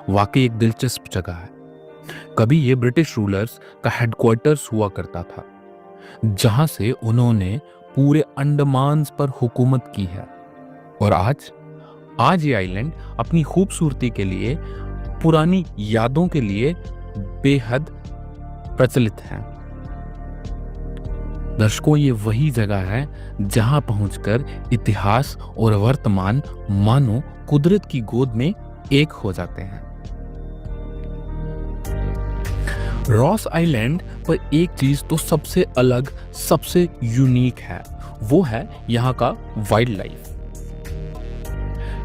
वाकई एक दिलचस्प जगह है। कभी ये ब्रिटिश रूलर्स का हेडक्वार्टर्स हुआ करता था, जहां से उन्होंने पूरे अंडमान पर हुकूमत की है। और आज ये आइलैंड अपनी खूबसूरती के लिए, पुरानी यादों के लिए बेहद प्रचलित है। दर्शकों, ये वही जगह है जहां पहुंचकर इतिहास और वर्तमान मानो कुदरत की गोद में एक हो जाते हैं। रॉस आइलैंड पर एक चीज तो सबसे अलग, सबसे यूनिक है, वो है यहाँ का वाइल्ड लाइफ।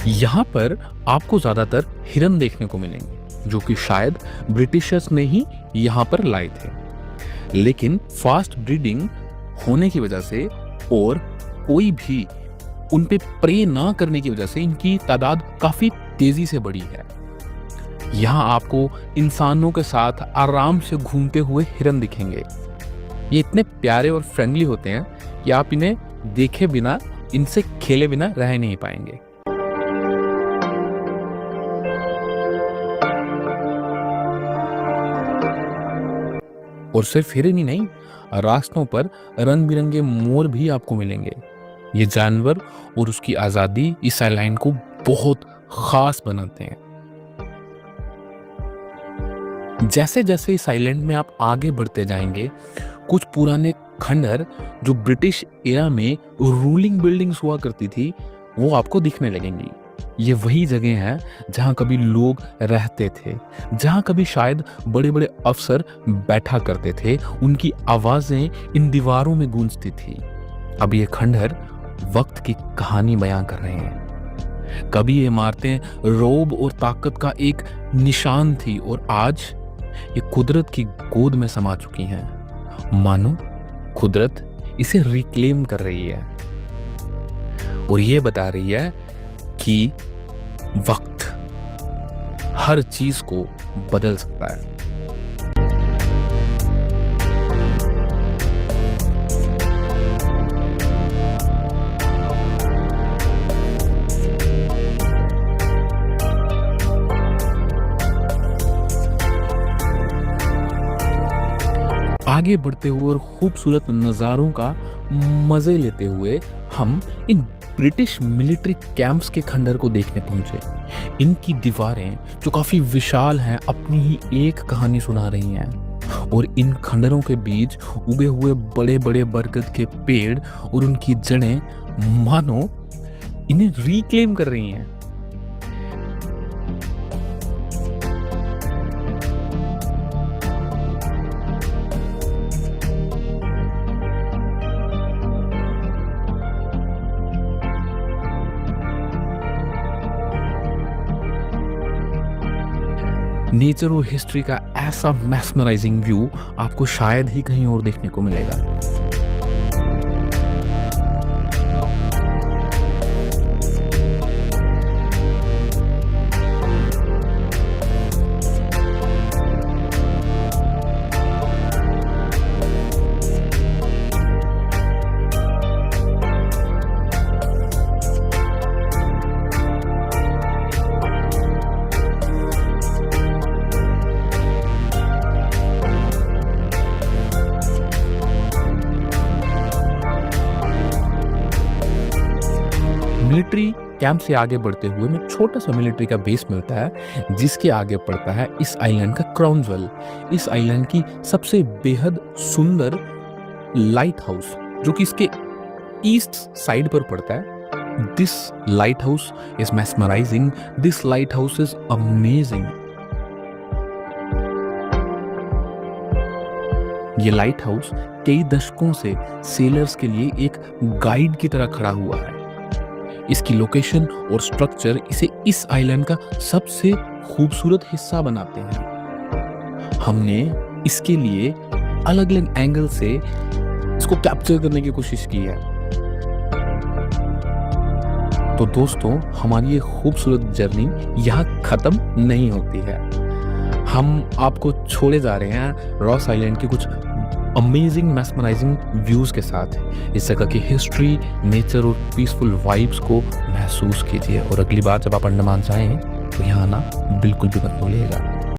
यहाँ पर आपको ज्यादातर हिरन देखने को मिलेंगे, जो कि शायद ब्रिटिशर्स ने ही यहाँ पर लाए थे। लेकिन फास्ट ब्रीडिंग होने की वजह से और कोई भी उन पे प्रे ना करने की वजह से इनकी तादाद काफी तेजी से बढ़ी है। यहाँ आपको इंसानों के साथ आराम से घूमते हुए हिरन दिखेंगे। ये इतने प्यारे और फ्रेंडली होते हैं कि आप इन्हें देखे बिना, इनसे खेले बिना रह नहीं पाएंगे। और सिर्फ हिरन ही नहीं, रास्तों पर रंग बिरंगे मोर भी आपको मिलेंगे। ये जानवर और उसकी आजादी इस आइलैंड को बहुत खास बनाते हैं। जैसे जैसे इस आइलैंड में आप आगे बढ़ते जाएंगे, कुछ पुराने खंडहर जो ब्रिटिश एरा में रूलिंग बिल्डिंग्स हुआ करती थी, वो आपको दिखने लगेंगी। ये वही जगह है जहां कभी लोग रहते थे, जहां कभी शायद बड़े बड़े अफसर बैठा करते थे। उनकी आवाजें इन दीवारों में गूंजती थी। अब ये खंडहर वक्त की कहानी बयां कर रहे हैं। कभी ये इमारतें रौब और ताकत का एक निशान थी, और आज ये कुदरत की गोद में समा चुकी हैं। मानो कुदरत इसे रिक्लेम कर रही है और ये बता रही है कि वक्त हर चीज को बदल सकता है। आगे बढ़ते हुए और खूबसूरत नज़ारों का मजे लेते हुए हम इन ब्रिटिश मिलिट्री कैंप्स के खंडर को देखने पहुंचे। इनकी दीवारें जो काफी विशाल हैं, अपनी ही एक कहानी सुना रही हैं। और इन खंडरों के बीच उगे हुए बड़े बड़े बरगद के पेड़ और उनकी जड़ें मानो इन्हें रिक्लेम कर रही हैं। नेचर और हिस्ट्री का ऐसा मैस्मराइजिंग व्यू आपको शायद ही कहीं और देखने को मिलेगा। मिलिट्री कैंप से आगे बढ़ते हुए में छोटा सा मिलिट्री का बेस मिलता है, जिसके आगे पड़ता है इस आइलैंड का क्राउन ज्वेल, इस आइलैंड की सबसे बेहद सुंदर लाइट हाउस, जो कि इसके ईस्ट साइड पर पड़ता है। This light house is mesmerizing, this light house is amazing. ये लाइट हाउस कई दशकों से सेलर्स के लिए एक गाइड की तरह खड़ा हुआ है। इसकी लोकेशन और स्ट्रक्चर इसे इस आइलैंड का सबसे खूबसूरत हिस्सा बनाते हैं। हमने इसके लिए अलग अलग एंगल से इसको कैप्चर करने की कोशिश की है। तो दोस्तों, हमारी ये खूबसूरत जर्नी यहाँ खत्म नहीं होती है। हम आपको छोड़े जा रहे हैं रॉस आइलैंड के कुछ अमेजिंग मैस्मराइजिंग व्यूज के साथ। इस जगह की हिस्ट्री, नेचर और पीसफुल वाइब्स को महसूस कीजिए। और अगली बार जब आप अंडमान जाएं तो यहाँ आना बिल्कुल भी मत भूलिएगा।